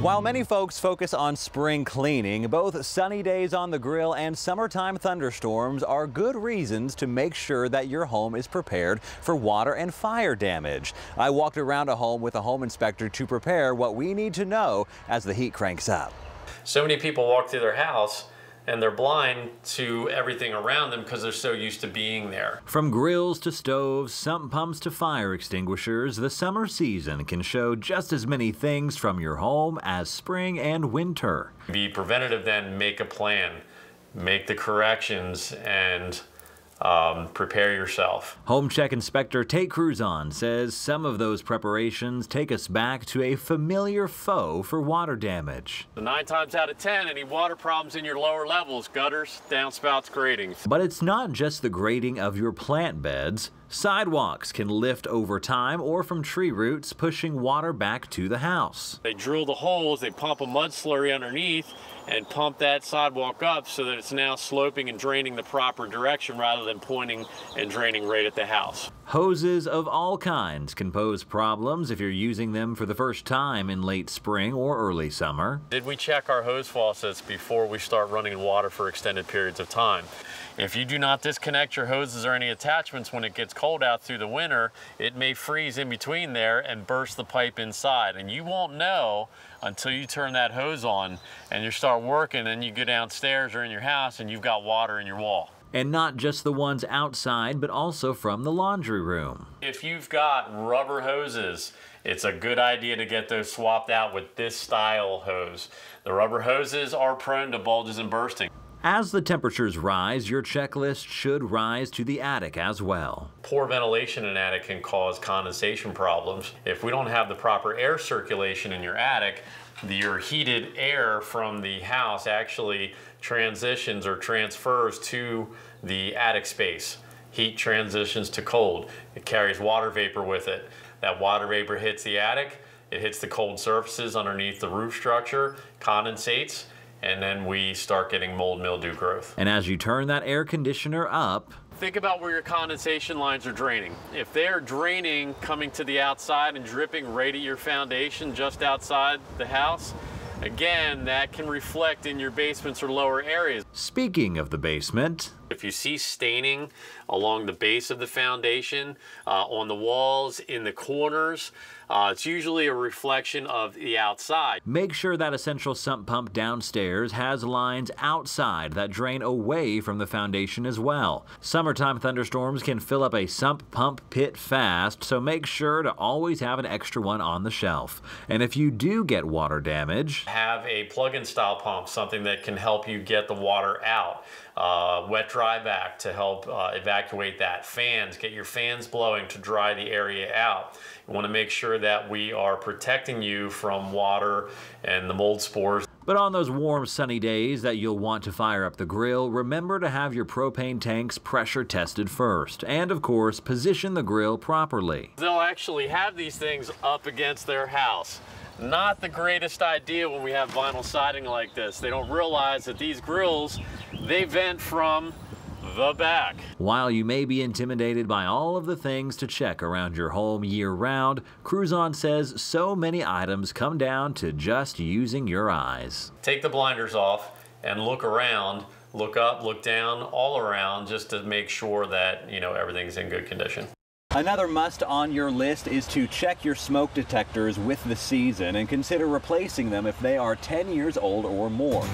While many folks focus on spring cleaning, both sunny days on the grill and summertime thunderstorms are good reasons to make sure that your home is prepared for water and fire damage. I walked around a home with a home inspector to prepare what we need to know as the heat cranks up. So many people walk through their house and they're blind to everything around them because they're so used to being there. From grills to stoves, sump pumps to fire extinguishers, the summer season can show just as many things from your home as spring and winter. Be preventative, then make a plan, make the corrections, and prepare yourself. Homechek Inspector Tate Kruszon says some of those preparations take us back to a familiar foe for water damage. 9 times out of 10, any water problems in your lower levels, gutters, downspouts, gratings. But it's not just the grading of your plant beds. Sidewalks can lift over time or from tree roots, pushing water back to the house. They drill the holes, they pump a mud slurry underneath and pump that sidewalk up so that it's now sloping and draining the proper direction rather than pointing and draining right at the house. Hoses of all kinds can pose problems if you're using them for the first time in late spring or early summer. Did we check our hose faucets before we start running water for extended periods of time? If you do not disconnect your hoses or any attachments when it gets cold out through the winter, it may freeze in between there and burst the pipe inside. And you won't know until you turn that hose on and you start working and you go downstairs or in your house and you've got water in your wall. And not just the ones outside, but also from the laundry room. If you've got rubber hoses, it's a good idea to get those swapped out with this style hose. The rubber hoses are prone to bulges and bursting. As the temperatures rise, your checklist should rise to the attic as well. Poor ventilation in an attic can cause condensation problems. If we don't have the proper air circulation in your attic, your heated air from the house actually transitions or transfers to the attic space. Heat transitions to cold. It carries water vapor with it. That water vapor hits the attic, it hits the cold surfaces underneath the roof structure, condensates, and then we start getting mold mildew growth. And as you turn that air conditioner up, think about where your condensation lines are draining. If they're draining coming to the outside and dripping right at your foundation just outside the house, again, that can reflect in your basements or lower areas. Speaking of the basement, if you see staining along the base of the foundation, on the walls, in the corners, it's usually a reflection of the outside. Make sure that essential sump pump downstairs has lines outside that drain away from the foundation as well. Summertime thunderstorms can fill up a sump pump pit fast, so make sure to always have an extra one on the shelf. And if you do get water damage, have a plug-in style pump, something that can help you get the water out. Wet dry vac to help evacuate that. Fans, get your fans blowing to dry the area out. You want to make sure that we are protecting you from water and the mold spores. But on those warm, sunny days that you'll want to fire up the grill, remember to have your propane tanks pressure tested first. And of course, position the grill properly. They'll actually have these things up against their house. Not the greatest idea when we have vinyl siding like this. They don't realize that these grills, they vent from the back. While you may be intimidated by all of the things to check around your home year-round, Kruszon says so many items come down to just using your eyes. Take the blinders off and look around, look up, look down, all around, just to make sure that, everything's in good condition. Another must on your list is to check your smoke detectors with the season and consider replacing them if they are 10 years old or more.